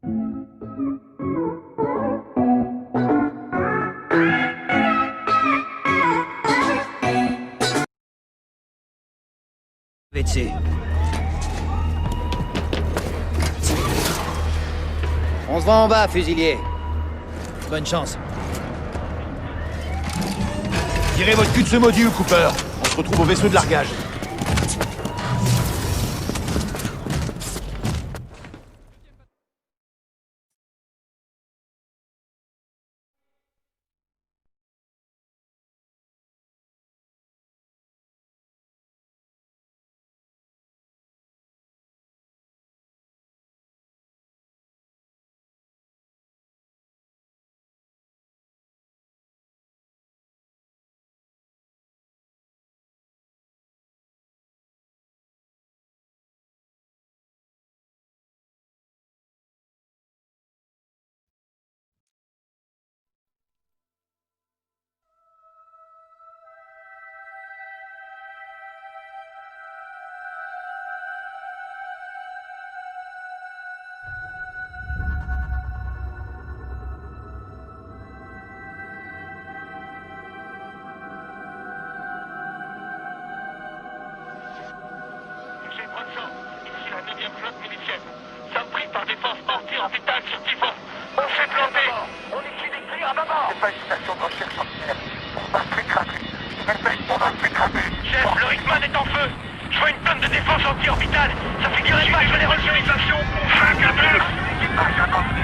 WC. On se voit en bas, fusilier. Bonne chance. Tirez votre cul de ce module, Cooper. On se retrouve au vaisseau de largage. Ici la 9e flotte milicienne. Sommes pris par des forces anti-orbitales sur Typhon. On s'est planté. On liquide les tirs à bord. C'est pas une station de recherche sentinelle. On va s'écraser. Je répète, on va s'écraser. Chef, le Rickman est en feu. Je vois une tonne de défense anti-orbitale. Ça figurait pas, je les recherche. 5 à 2. L'équipage abandonné.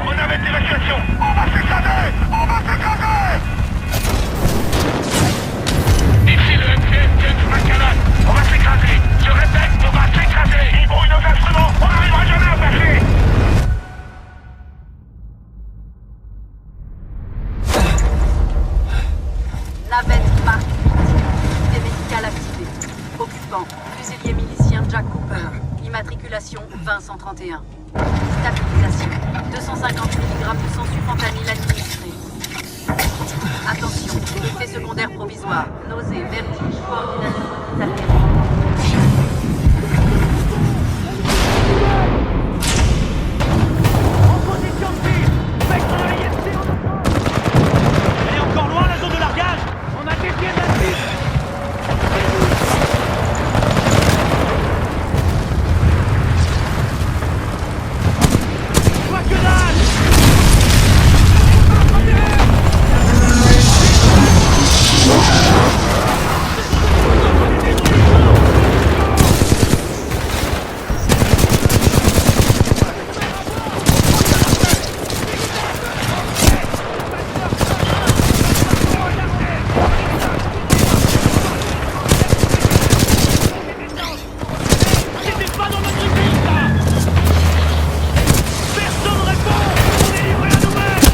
On arrête l'évacuation. On va s'écraser. On va s'écraser. Ici le MCS James McCann. On va s'écraser. Je répète, on va s'écraser. Ils brouillent nos instruments. On n'arrivera jamais à passer. Navette Mark 8. Unité médicale activée. Occupant. Fusilier milicien Jack Cooper. Immatriculation 20131. Stabilisation. 250 mg de sensu-fentanyl administré. Attention, effet secondaire provisoire. Nausée, vertige, coordination altérée. En position de tir. Mec dans la ISC, on entend. Elle est encore loin la zone de largage. On a dévié de la piste. Quoi que dalle. C'était pas dans notre but, ça. Personne répond. On est livré à nous-mêmes.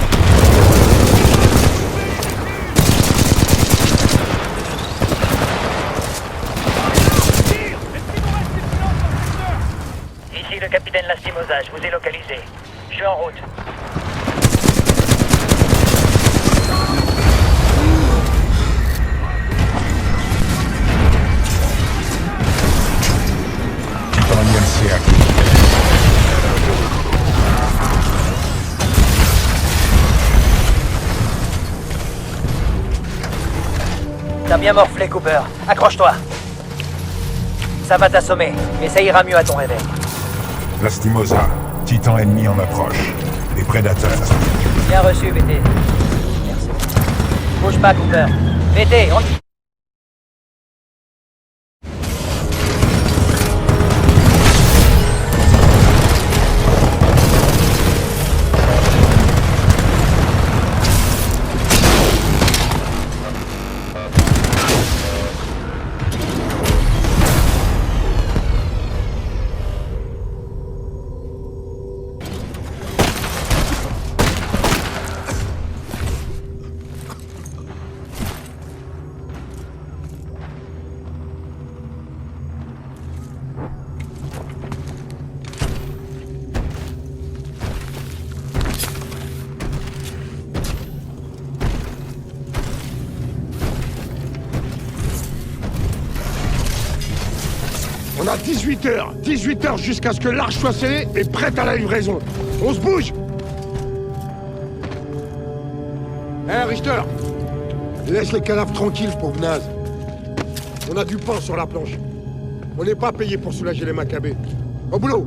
Ici le capitaine Lastimosa, je vous ai localisé. Je suis en route. Daniel Siak. T'as bien morflé, Cooper. Accroche-toi. Ça va t'assommer, mais ça ira mieux à ton réveil. Lastimosa. Titan ennemi en approche. Des prédateurs. Bien reçu, BT. Merci. Bouge pas, Cooper. BT, on... On a 18 heures. 18 heures jusqu'à ce que l'arche soit scellée et prête à la livraison. On se bouge. Richter. Laisse les cadavres tranquilles, pauvre naze. On a du pain sur la planche. On n'est pas payé pour soulager les Maccabées. Au boulot.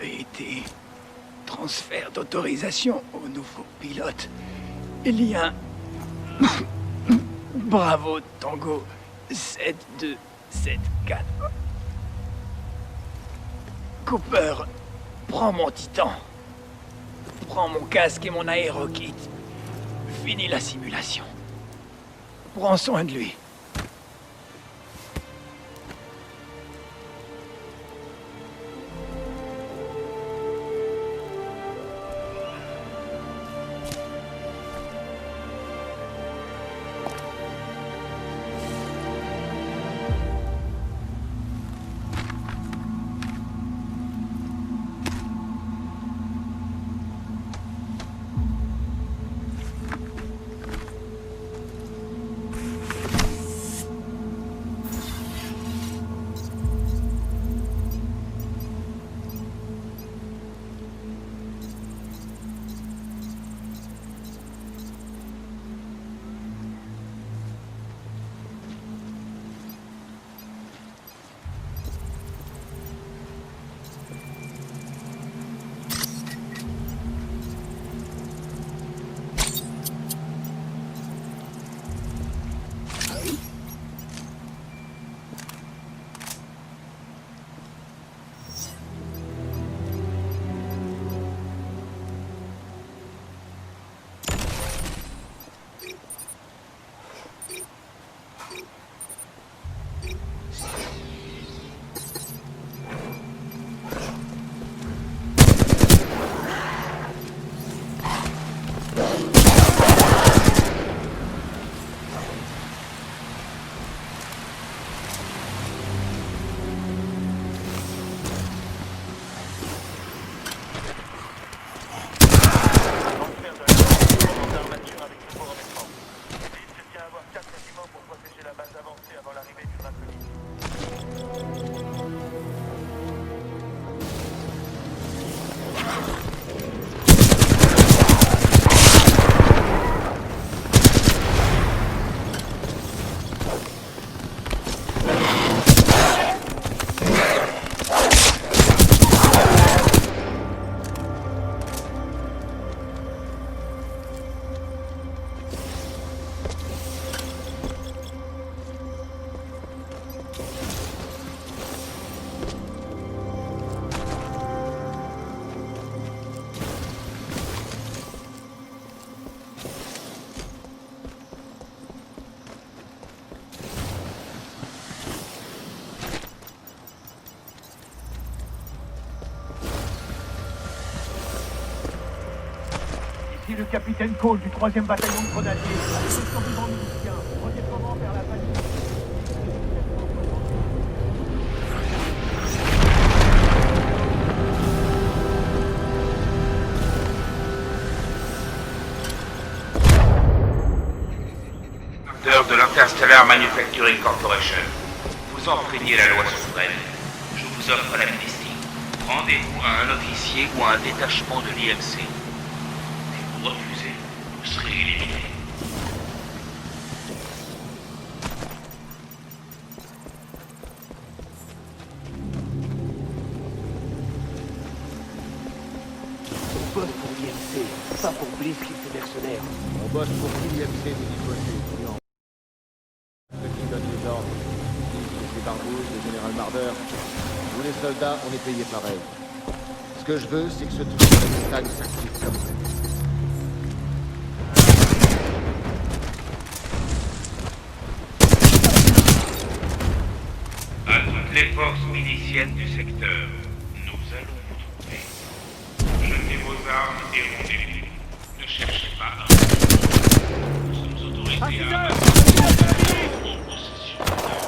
BT. Transfert d'autorisation au nouveau pilote. Il y a un... Bravo, Tango 7274. Cooper, prends mon titan. Prends mon casque et mon aérokit. Finis la simulation. Prends soin de lui. Ici le capitaine Cole du 3e bataillon de grenadiers. Attention du vent milicien. Redéploiement vers la vallée. De l'Interstellar Manufacturing Corporation. Vous enfreignez la loi souveraine. Je vous offre l'amnistie. Rendez-vous à un officier ou à un détachement de l'IMC. Si vous refusez, vous serez éliminé. bosse pour l'IMC, pas pour Bliss qui fait mercenaire. On bosse pour qui l'IMC, dit Poitiers, étudiant. Ceux qui donnent les ordres. Les barbouzes, le général Marder. Vous les soldats, on est payés pareil. Ce que je veux, c'est que ce truc de la montagne s'active comme ça. À toutes les forces miliciennes du secteur, nous allons vous trouver. Jetez vos armes et rendez-vous. Ne cherchez pas. Nous sommes autorisés à abattre en possession d'armes.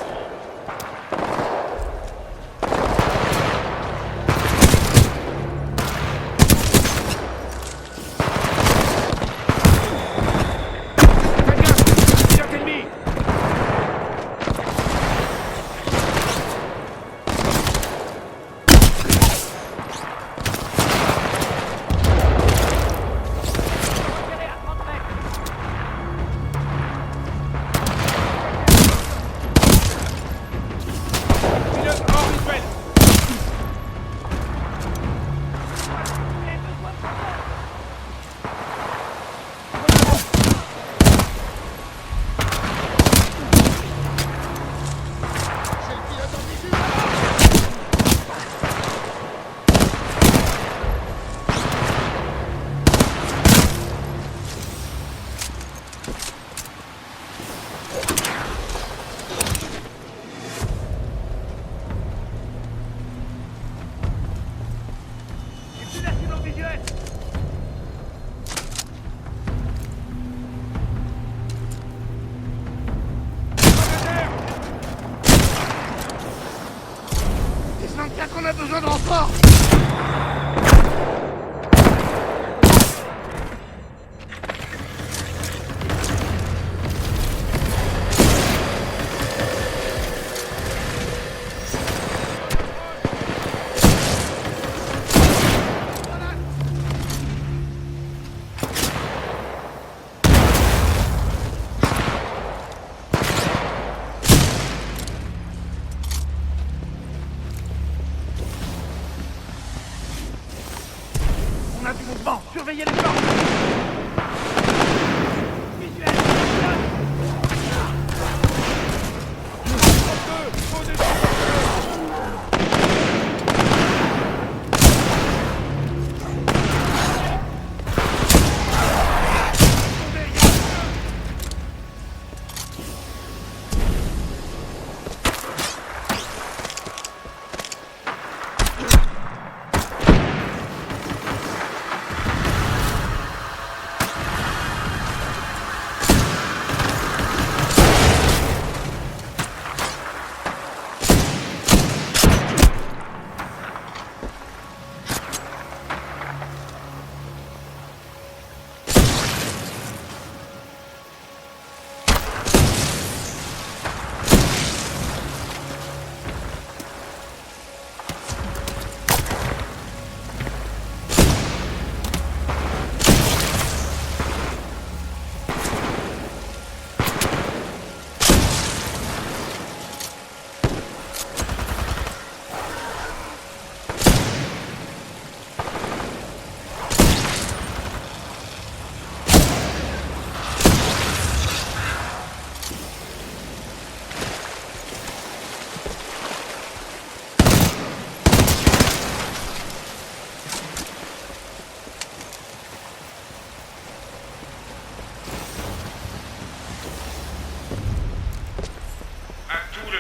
On a besoin de renfort. On a du mouvement. Surveillez les flancs. Visuel.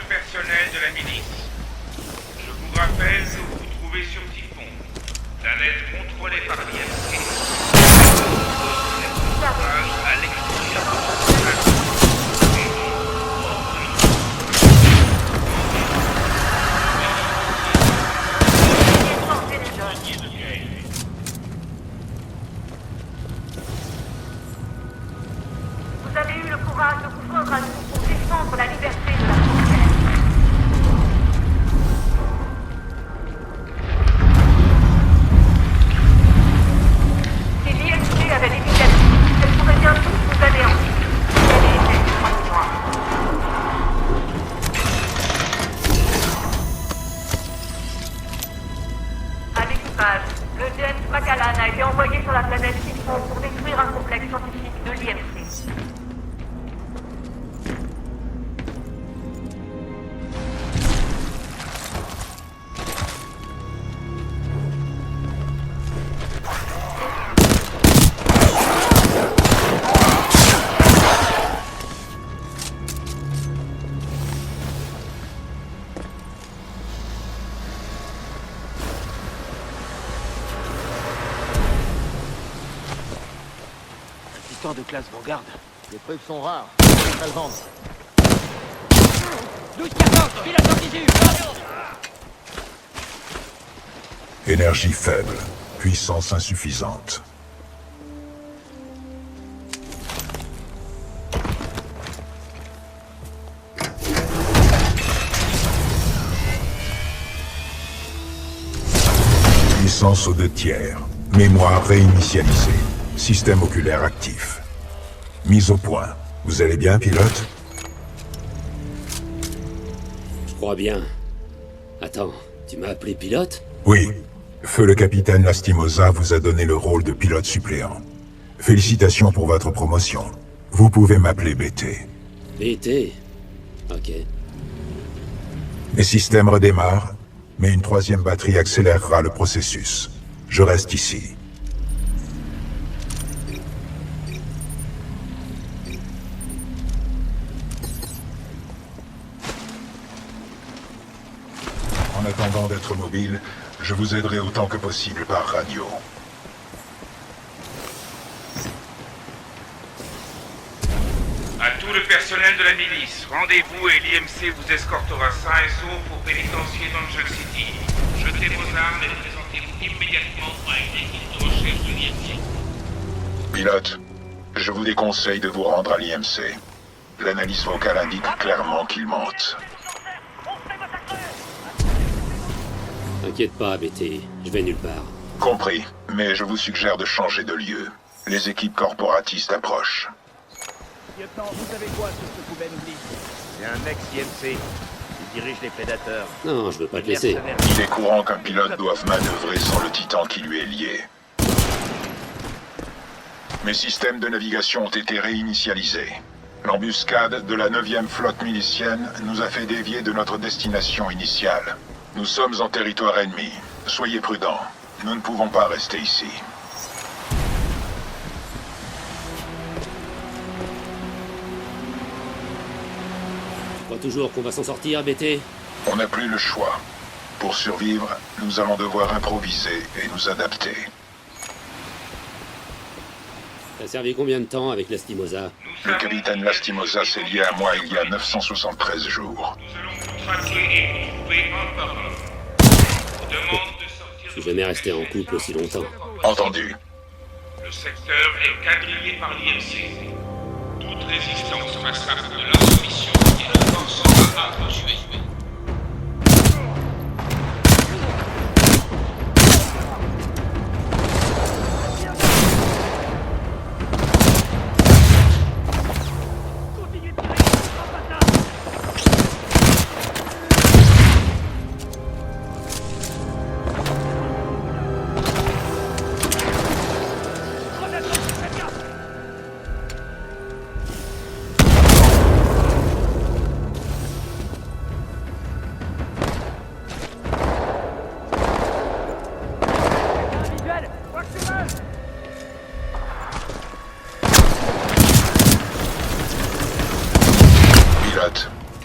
Personnel de la milice. Je vous rappelle que vous vous trouvez sur Typhon, planète contrôlée par l'IMC. À l'extérieur. Vous avez eu le courage de vous joindre à nous pour défendre la liberté de la frontière. Si l'IMC avait l'initiative, elle pourrait bien tous nous anéantir. Elle était moi. À l'équipage, Le James Macallan a été envoyé sur la planète Typhon pour détruire un complexe scientifique de l'IMC. De classe Vanguard. Les trucs sont rares. On va le vendre. 12-14, pilote anti-jus. Énergie faible. Puissance insuffisante. Puissance aux 2 tiers. Mémoire réinitialisée. Système oculaire actif. Mise au point. Vous allez bien, pilote? Je crois bien. Attends, tu m'as appelé pilote? Oui. Feu le capitaine Lastimosa vous a donné le rôle de pilote suppléant. Félicitations pour votre promotion. Vous pouvez m'appeler BT. BT? Ok. Mes systèmes redémarrent, mais une 3e batterie accélérera le processus. Je reste ici. En attendant d'être mobile, je vous aiderai autant que possible par radio. À tout le personnel de la milice, rendez-vous et l'IMC vous escortera sain et sauf au pénitencier d'Angel City. Jetez vos armes et présentez-vous immédiatement à une équipe de recherche de l'IMC. Pilote, je vous déconseille de vous rendre à l'IMC. L'analyse vocale indique clairement qu'il mente. T'inquiète pas, BT, je vais nulle part. Compris, mais je vous suggère de changer de lieu. Les équipes corporatistes approchent. Lieutenant, vous savez quoi sur ce Kuben Bliss? C'est un ex-IMC. Il dirige les prédateurs. Non, je veux pas te laisser. Il est courant qu'un pilote doive manœuvrer sans le titan qui lui est lié. Mes systèmes de navigation ont été réinitialisés. L'embuscade de la 9e flotte milicienne nous a fait dévier de notre destination initiale. Nous sommes en territoire ennemi. Soyez prudents. Nous ne pouvons pas rester ici. Tu crois toujours qu'on va s'en sortir, BT? On n'a plus le choix. Pour survivre, nous allons devoir improviser et nous adapter. T'as servi combien de temps avec Lastimosa? Le capitaine Lastimosa s'est lié à moi il y a 973 jours. Nous allons vous traquer et vous trouver un par un. Demande de sortir. Je suis jamais resté en couple aussi longtemps. Entendu. Le secteur est quadrillé par l'IMC. Toute résistance passera de l'insoumission et le corps sera tué.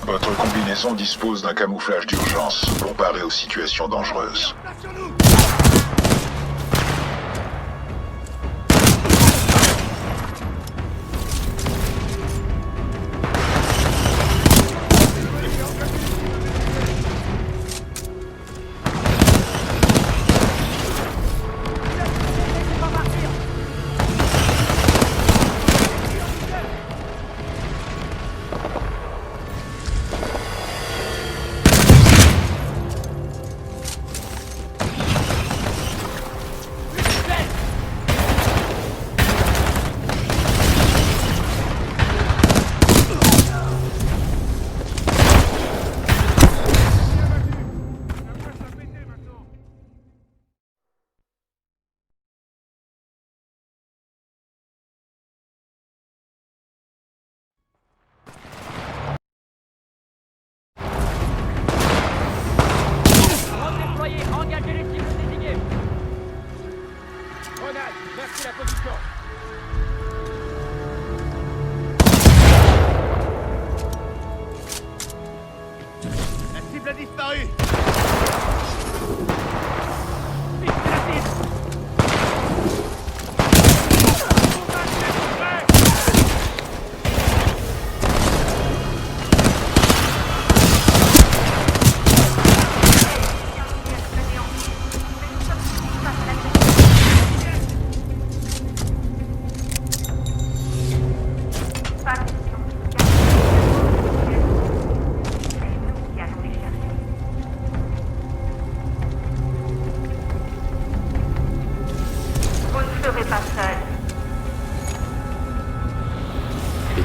Votre combinaison dispose d'un camouflage d'urgence pour parer aux situations dangereuses.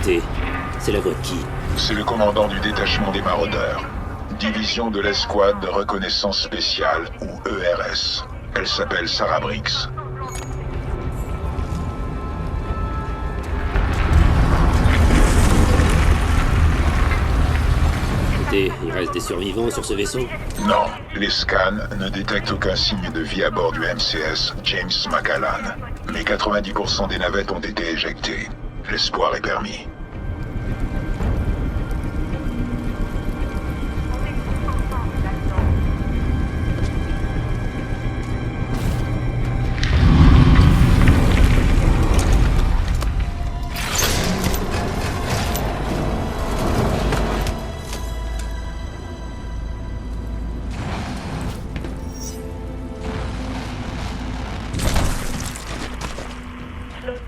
Écoutez, c'est la voix de qui? C'est le commandant du détachement des maraudeurs. Division de l'escouade de reconnaissance spéciale, ou ERS. Elle s'appelle Sarah Briggs. Écoutez, il reste des survivants sur ce vaisseau? Non, les scans ne détectent aucun signe de vie à bord du MCS James McAllan. Mais 90% des navettes ont été éjectées. L'espoir est permis.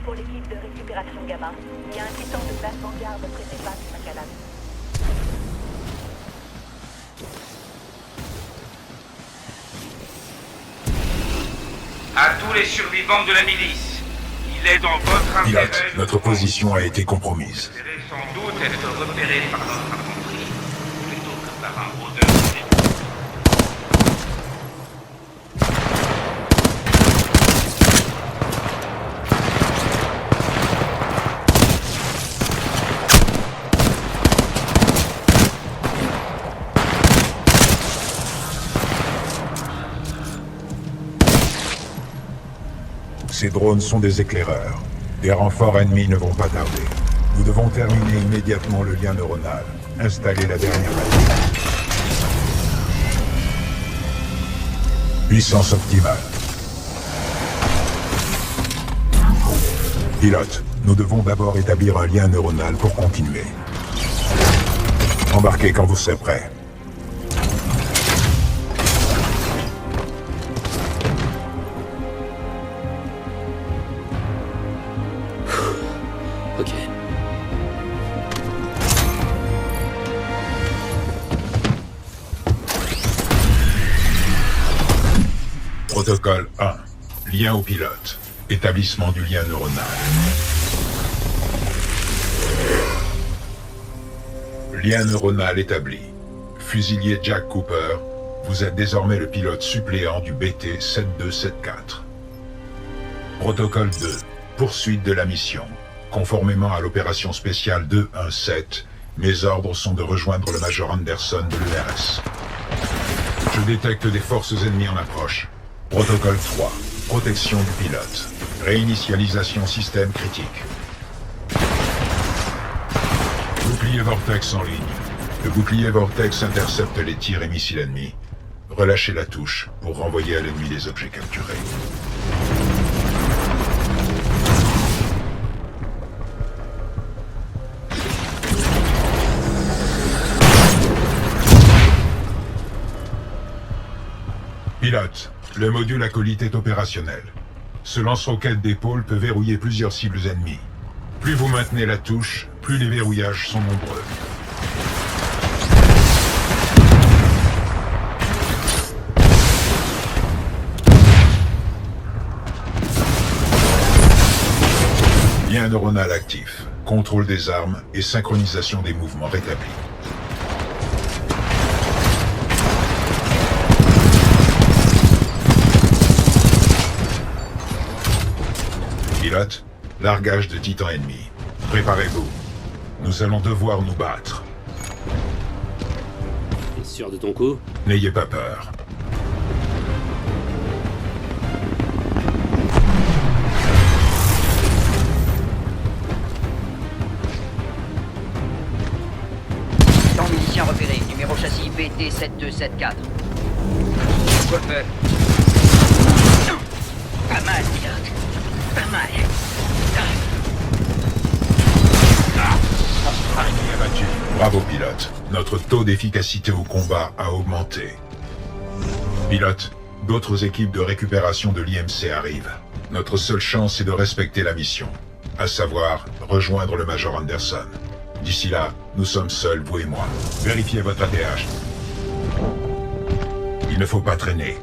Pour l'équipe de récupération Gamma, il y a un titan de classe Vanguard près des bases McAllan. À tous les survivants de la milice, il est dans votre intérêt... Pilote, notre position a été compromise. Vous allez sans doute être repéré par notre infanterie, plutôt que par un rôdeur. Ces drones sont des éclaireurs. Des renforts ennemis ne vont pas tarder. Nous devons terminer immédiatement le lien neuronal. Installer la dernière batterie. Puissance optimale. Pilote, nous devons d'abord établir un lien neuronal pour continuer. Embarquez quand vous serez prêt. Ok. Protocole 1. Lien au pilote. Établissement du lien neuronal. Lien neuronal établi. Fusilier Jack Cooper, vous êtes désormais le pilote suppléant du BT-7274. Protocole 2. Poursuite de la mission. Conformément à l'opération spéciale 217, mes ordres sont de rejoindre le Major Anderson de l'ERS. Je détecte des forces ennemies en approche. Protocole 3. Protection du pilote. Réinitialisation système critique. Bouclier Vortex en ligne. Le bouclier Vortex intercepte les tirs et missiles ennemis. Relâchez la touche pour renvoyer à l'ennemi les objets capturés. Pilote, le module acolyte est opérationnel. Ce lance-roquette d'épaule peut verrouiller plusieurs cibles ennemies. Plus vous maintenez la touche, plus les verrouillages sont nombreux. Lien neuronal actif, contrôle des armes et synchronisation des mouvements rétablis. Pilote, largage de titans ennemis. Préparez-vous. Nous allons devoir nous battre. T'es sûr de ton coup? N'ayez pas peur. Titan milicien repéré, numéro châssis BT-7274. Cooper. Pas mal, pilote. Pas mal. Bravo, pilote. Notre taux d'efficacité au combat a augmenté. Pilote, d'autres équipes de récupération de l'IMC arrivent. Notre seule chance est de respecter la mission, à savoir rejoindre le Major Anderson. D'ici là, nous sommes seuls, vous et moi. Vérifiez votre ATH. Il ne faut pas traîner.